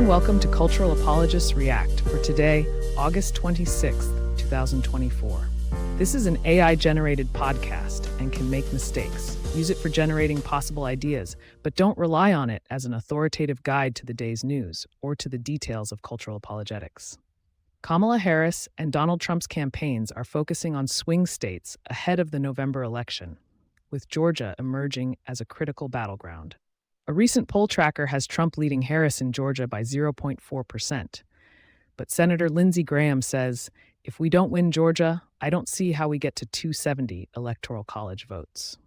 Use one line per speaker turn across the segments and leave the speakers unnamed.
and welcome to Cultural Apologists React for today, August 26th, 2024. This is an AI-generated podcast and can make mistakes. Use it for generating possible ideas, but don't rely on it as an authoritative guide to the day's news or to the details of cultural apologetics. Kamala Harris and Donald Trump's campaigns are focusing on swing states ahead of the November election, with Georgia emerging as a critical battleground. A recent poll tracker has Trump leading Harris in Georgia by 0.4%. But Senator Lindsey Graham says, if we don't win Georgia, I don't see how we get to 270 Electoral College votes.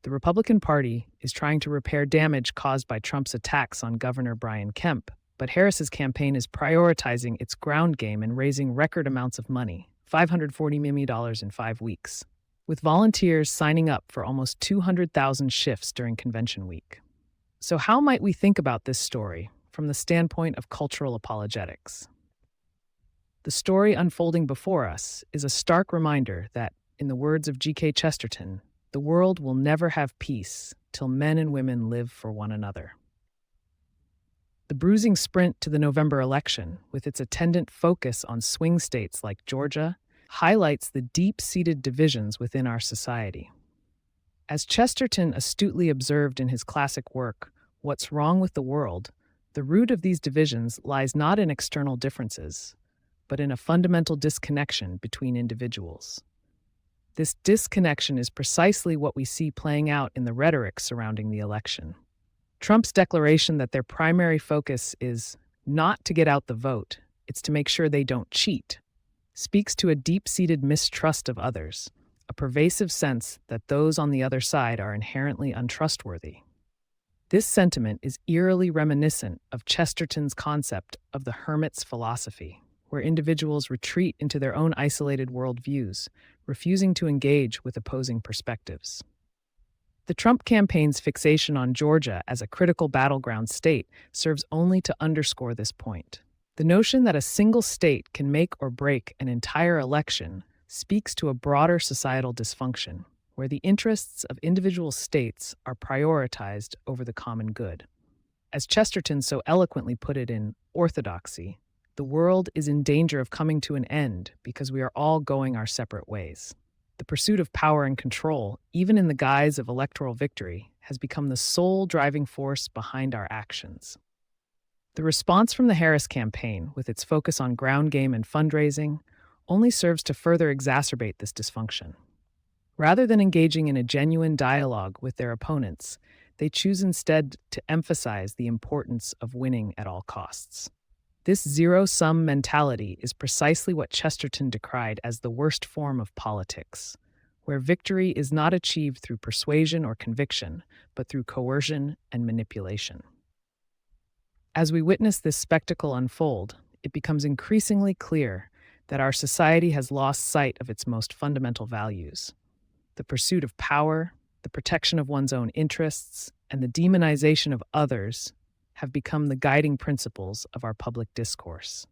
The Republican Party is trying to repair damage caused by Trump's attacks on Governor Brian Kemp, but Harris's campaign is prioritizing its ground game and raising record amounts of money, $540 million in 5 weeks, with volunteers signing up for almost 200,000 shifts during convention week. So how might we think about this story from the standpoint of cultural apologetics? The story unfolding before us is a stark reminder that, in the words of G.K. Chesterton, the world will never have peace till men and women live for one another. The bruising sprint to the November election, with its attendant focus on swing states like Georgia, highlights the deep-seated divisions within our society. As Chesterton astutely observed in his classic work, What's Wrong with the World, the root of these divisions lies not in external differences, but in a fundamental disconnection between individuals. This disconnection is precisely what we see playing out in the rhetoric surrounding the election. Trump's declaration that their primary focus is not to get out the vote, it's to make sure they don't cheat, speaks to a deep-seated mistrust of others, a pervasive sense that those on the other side are inherently untrustworthy. This sentiment is eerily reminiscent of Chesterton's concept of the hermit's philosophy, where individuals retreat into their own isolated worldviews, refusing to engage with opposing perspectives. The Trump campaign's fixation on Georgia as a critical battleground state serves only to underscore this point. The notion that a single state can make or break an entire election speaks to a broader societal dysfunction, where the interests of individual states are prioritized over the common good. As Chesterton so eloquently put it in Orthodoxy, the world is in danger of coming to an end because we are all going our separate ways. The pursuit of power and control, even in the guise of electoral victory, has become the sole driving force behind our actions. The response from the Harris campaign, with its focus on ground game and fundraising, only serves to further exacerbate this dysfunction. Rather than engaging in a genuine dialogue with their opponents, they choose instead to emphasize the importance of winning at all costs. This zero-sum mentality is precisely what Chesterton decried as the worst form of politics, where victory is not achieved through persuasion or conviction, but through coercion and manipulation. As we witness this spectacle unfold, it becomes increasingly clear that our society has lost sight of its most fundamental values. The pursuit of power, the protection of one's own interests, and the demonization of others have become the guiding principles of our public discourse.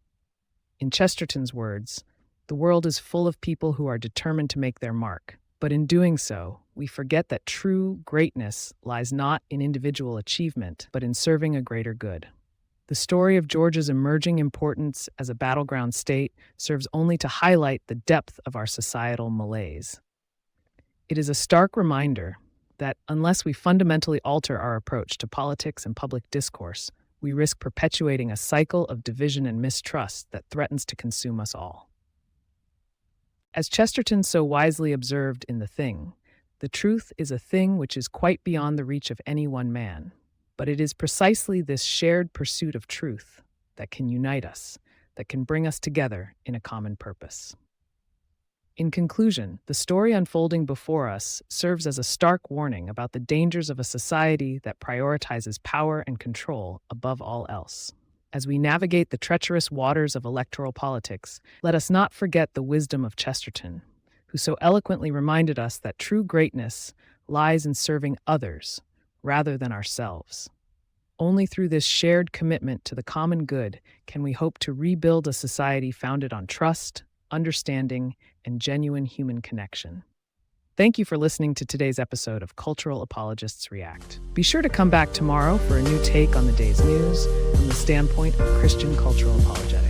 In Chesterton's words, the world is full of people who are determined to make their mark, but in doing so, we forget that true greatness lies not in individual achievement, but in serving a greater good. The story of Georgia's emerging importance as a battleground state serves only to highlight the depth of our societal malaise. It is a stark reminder that unless we fundamentally alter our approach to politics and public discourse, we risk perpetuating a cycle of division and mistrust that threatens to consume us all. As Chesterton so wisely observed in The Thing, the truth is a thing which is quite beyond the reach of any one man. But it is precisely this shared pursuit of truth that can unite us, that can bring us together in a common purpose. In conclusion, the story unfolding before us serves as a stark warning about the dangers of a society that prioritizes power and control above all else. As we navigate the treacherous waters of electoral politics, let us not forget the wisdom of Chesterton, who so eloquently reminded us that true greatness lies in serving others rather than ourselves. Only through this shared commitment to the common good can we hope to rebuild a society founded on trust, understanding, and genuine human connection. Thank you for listening to today's episode of Cultural Apologists React. Be sure to come back tomorrow for a new take on the day's news from the standpoint of Christian cultural apologetics.